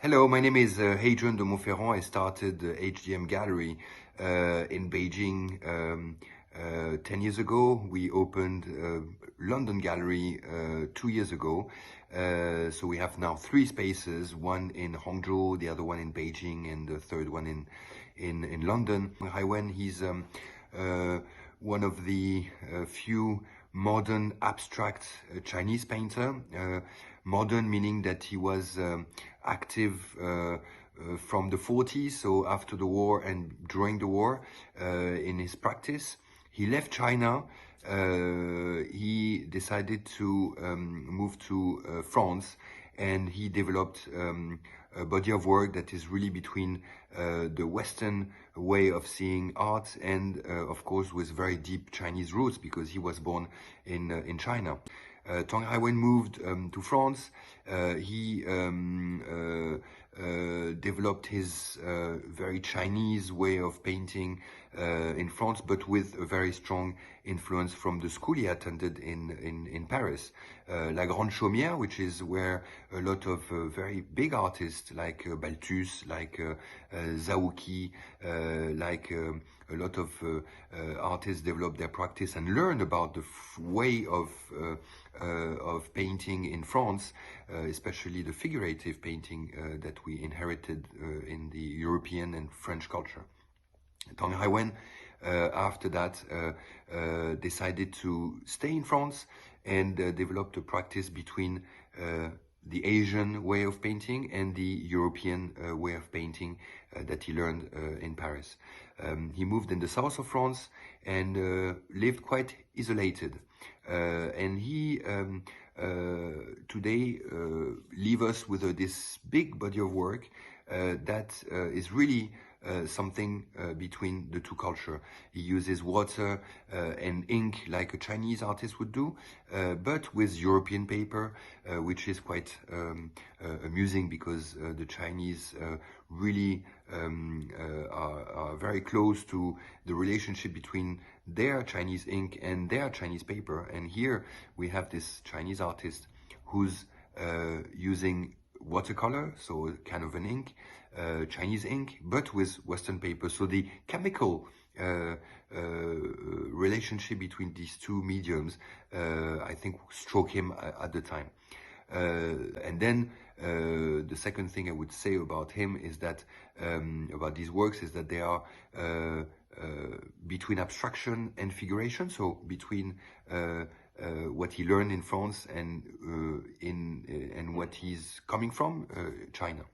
Hello, my name is HdM I started HdM Gallery in Beijing 10 years ago. We opened London Gallery 2 years ago. So we have now 3 spaces, one in Hangzhou, the other one in Beijing, and the third one in London. Haiwen, he's one of the few modern abstract Chinese painter. Modern meaning that he was active from the 40s, so after the war and during the war in his practice. He left China. He decided to move to France, and he developed a body of work that is really between the Western way of seeing art and, of course, with very deep Chinese roots, because he was born in China. Tang Haiwen moved to France. He developed his very Chinese way of painting in France, but with a very strong influence from the school he attended in Paris. La Grande Chaumière, which is where a lot of very big artists like Balthus, like Zaouki, like a lot of artists developed their practice and learned about the way of painting in France, especially the figurative painting that we inherited in the European and French culture. Tang Haiwen, after that, decided to stay in France and developed a practice between the Asian way of painting and the European way of painting that he learned in Paris. He moved in the south of France and lived quite isolated. And he today leave us with this big body of work that is really something between the two cultures. He uses water and ink like a Chinese artist would do, but with European paper, which is quite amusing, because the Chinese really are very close to the relationship between their Chinese ink and their Chinese paper. And here we have this Chinese artist who's using watercolor, so kind of an ink, Chinese ink, but with Western paper. So the chemical relationship between these two mediums, I think, struck him at the time. And then the second thing I would say about him is that, about these works, is that they are between abstraction and figuration, so between what he learned in France and what he's coming from, China.